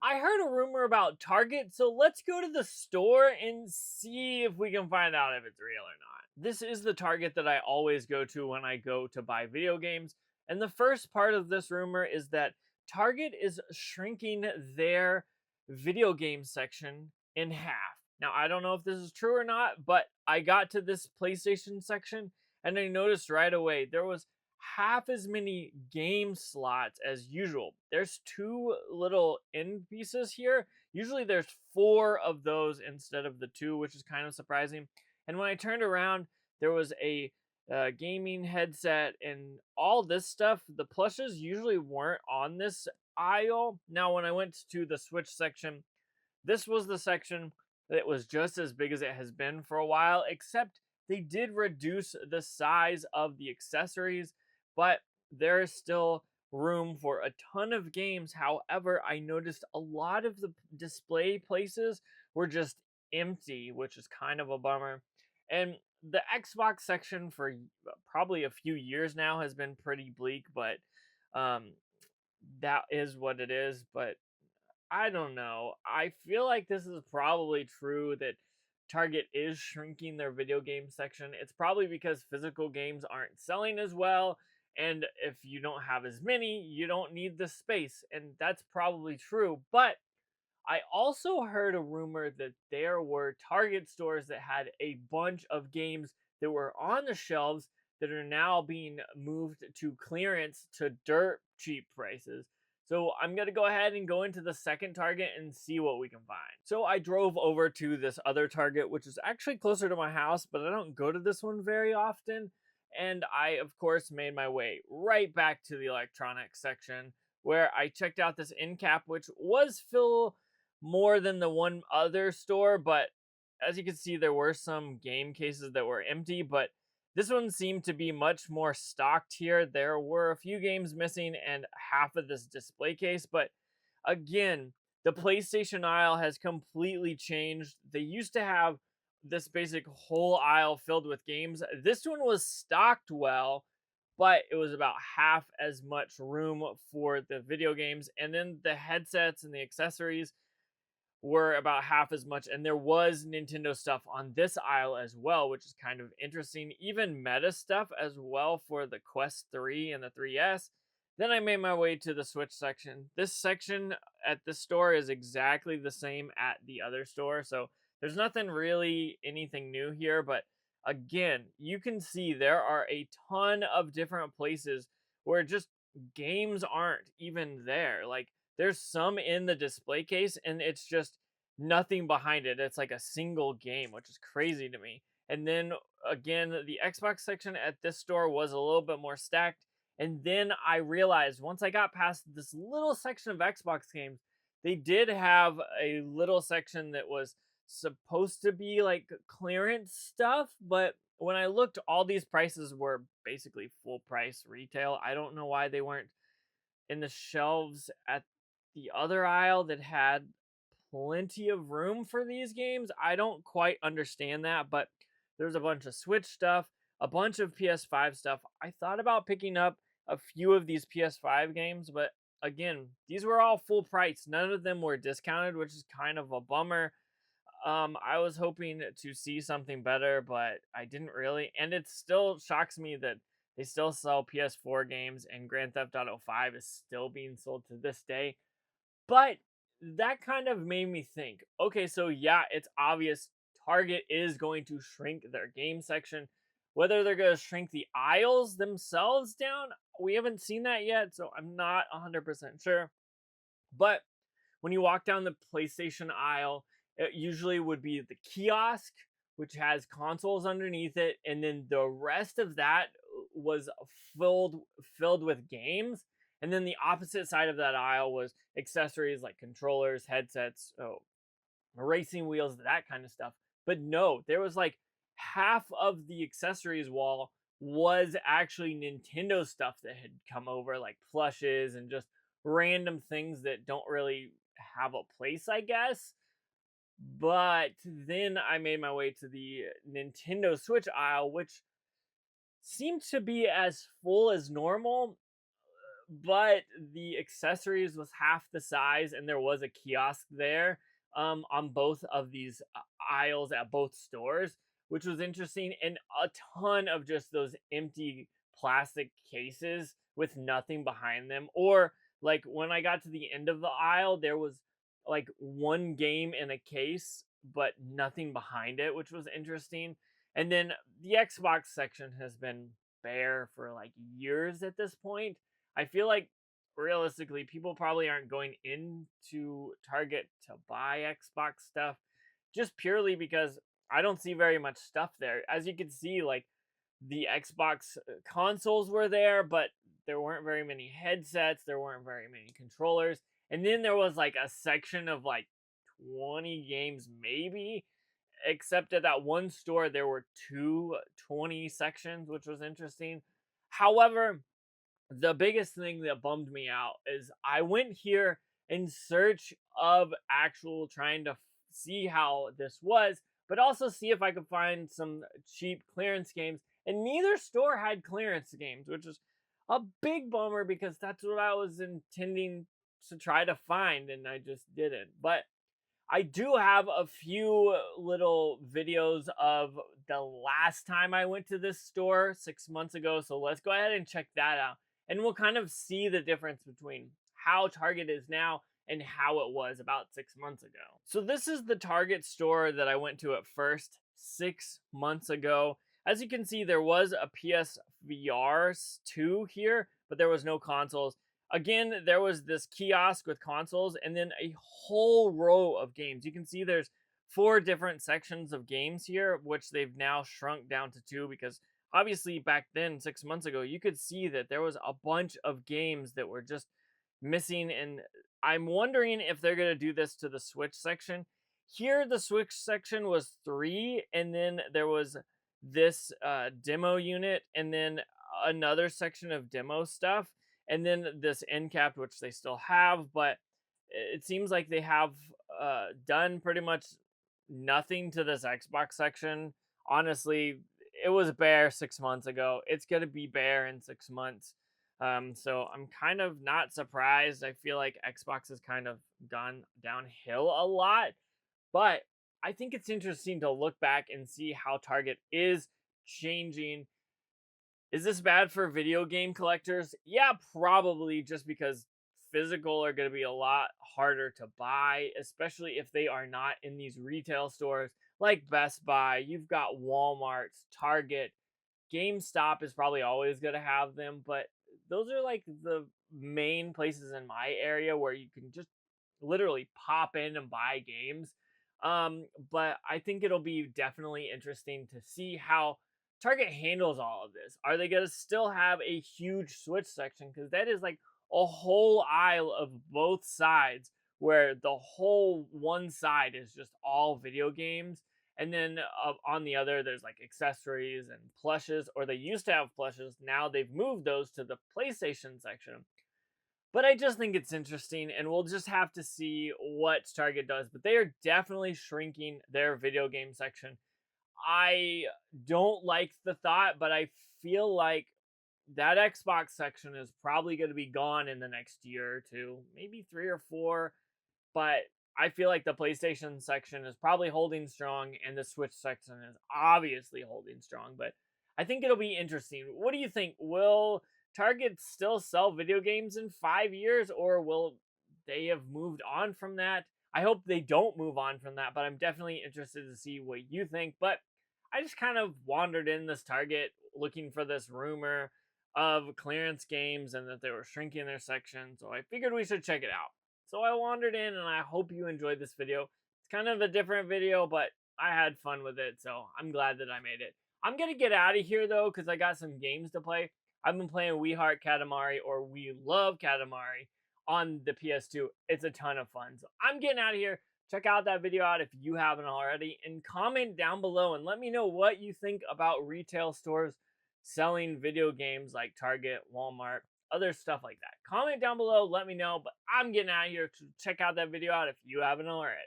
I heard a rumor about Target, so let's go to the store and see if we can find out if it's real or not. This is the Target that I always go to when I go to buy video games. And the first part of this rumor is that Target is shrinking their video game section in half. Now, I don't know if this is true or not, but I got to this PlayStation section and I noticed right away there was half as many game slots as usual. There's two little end pieces here. Usually there's four of those instead of the two, which is kind of surprising. And when I turned around, there was a gaming headset and all this stuff. The plushes usually weren't on this aisle. Now, when I went to the Switch section, this was the section that was just as big as it has been for a while, except they did reduce the size of the accessories, but there is still room for a ton of games. However, I noticed a lot of the display places were just empty, which is kind of a bummer. And the Xbox section for probably a few years now has been pretty bleak, but um, that is what it is. But I don't know. I feel like this is probably true that Target is shrinking their video game section. It's probably because physical games aren't selling as well. And if you don't have as many, you don't need the space. And that's probably true. But I also heard a rumor that there were Target stores that had a bunch of games that were on the shelves that are now being moved to clearance to dirt cheap prices. So I'm going to go ahead and go into the second Target and see what we can find. So I drove over to this other Target, which is actually closer to my house, but I don't go to this one very often. And I, of course, made my way right back to the electronics section where I checked out this end cap, which was full more than the one other store, but as you can see, there were some game cases that were empty, but this one seemed to be much more stocked here. There were a few games missing and half of this display case, but again, the PlayStation aisle has completely changed. They used to have this basic whole aisle filled with games. This one was stocked well, but it was about half as much room for the video games. And then the headsets and the accessories were about half as much, and there was Nintendo stuff on this aisle as well, which is kind of interesting. Even meta stuff as well for the Quest 3 and the 3S. Then I made my way to the Switch section. This section at the store is exactly the same at the other store, so there's nothing really anything new here, but again, you can see there are a ton of different places where just games aren't even there. Like there's some in the display case and it's just nothing behind it. It's like a single game, which is crazy to me. And then again, the Xbox section at this store was a little bit more stacked. And then I realized once I got past this little section of Xbox games, they did have a little section that was supposed to be like clearance stuff, but when I looked, all these prices were basically full price retail. I don't know why they weren't in the shelves at the other aisle that had plenty of room for these games. I don't quite understand that, but there's a bunch of Switch stuff, a bunch of PS5 stuff. I thought about picking up a few of these PS5 games, but again, these were all full price. None of them were discounted, which is kind of a bummer. I was hoping to see something better, but I didn't really. And it still shocks me that they still sell PS4 games and Grand Theft Auto 5 is still being sold to this day. But that kind of made me think, okay, so yeah, it's obvious Target is going to shrink their game section. Whether they're going to shrink the aisles themselves down, we haven't seen that yet, so I'm not 100% sure. But when you walk down the PlayStation aisle, it usually would be the kiosk, which has consoles underneath it, and then the rest of that was filled with games. And then the opposite side of that aisle was accessories like controllers, headsets, racing wheels, that kind of stuff. But no, there was like half of the accessories wall was actually Nintendo stuff that had come over, like plushes and just random things that don't really have a place, I guess. But then I made my way to the Nintendo Switch aisle, which seemed to be as full as normal, but the accessories was half the size, and there was a kiosk there on both of these aisles at both stores, which was interesting, and a ton of just those empty plastic cases with nothing behind them. Or like when I got to the end of the aisle, there was like one game in a case, but nothing behind it, which was interesting. And then the Xbox section has been bare for like years at this point. I feel like realistically, people probably aren't going into Target to buy Xbox stuff just purely because I don't see very much stuff there. As you can see, like the Xbox consoles were there, but there weren't very many headsets, there weren't very many controllers. And then there was like a section of like 20 games, maybe. Except at that one store, there were 2 20 sections, which was interesting. However, the biggest thing that bummed me out is I went here in search of actual trying to see how this was, but also see if I could find some cheap clearance games. And neither store had clearance games, which is a big bummer because that's what I was intending to try to find, and I just didn't. But I do have a few little videos of the last time I went to this store 6 months ago. So let's go ahead and check that out. And we'll kind of see the difference between how Target is now and how it was about 6 months ago. So this is the Target store that I went to at first 6 months ago. As you can see, there was a PSVR 2 here, but there was no consoles. Again, there was this kiosk with consoles and then a whole row of games. You can see there's 4 different sections of games here, which they've now shrunk down to 2 because obviously back then, 6 months ago, you could see that there was a bunch of games that were just missing. And I'm wondering if they're going to do this to the Switch section. Here, the Switch section was 3, and then there was this demo unit, and then another section of demo stuff, and then this end cap, which they still have, but it seems like they have done pretty much nothing to this Xbox section. Honestly, it was bare 6 months ago. It's gonna be bare in 6 months. So I'm kind of not surprised. I feel like Xbox has kind of gone downhill a lot, but I think it's interesting to look back and see how Target is changing. Is this bad for video game collectors? Yeah, probably, just because physical are going to be a lot harder to buy, especially if they are not in these retail stores like Best Buy. You've got Walmart, Target, GameStop is probably always going to have them, but those are like the main places in my area where you can just literally pop in and buy games. But I think it'll be definitely interesting to see how Target handles all of this. Are they going to still have a huge Switch section? Because that is like a whole aisle of both sides where the whole one side is just all video games. And then on the other, there's like accessories and plushes, or they used to have plushes. Now they've moved those to the PlayStation section. But I just think it's interesting, and we'll just have to see what Target does. But they are definitely shrinking their video game section. I don't like the thought, but I feel like that Xbox section is probably going to be gone in the next year or two, maybe 3 or 4. But I feel like the PlayStation section is probably holding strong, and the Switch section is obviously holding strong. But I think it'll be interesting. What do you think? Will Target still sell video games in 5 years, or will they have moved on from that? I hope they don't move on from that, but I'm definitely interested to see what you think. But I just kind of wandered in this Target looking for this rumor of clearance games and that they were shrinking their section, so I figured we should check it out. So I wandered in, and I hope you enjoyed this video. It's kind of a different video, but I had fun with it, so I'm glad that I made it. I'm gonna get out of here though, because I got some games to play. I've been playing We Heart Katamari, or We Love Katamari, on the PS2. It's a ton of fun. So I'm getting out of here. Check out that video out if you haven't already, and comment down below and let me know what you think about retail stores selling video games like Target, Walmart, other stuff like that. Comment down below, let me know, but I'm getting out of here to check out that video out if you haven't already.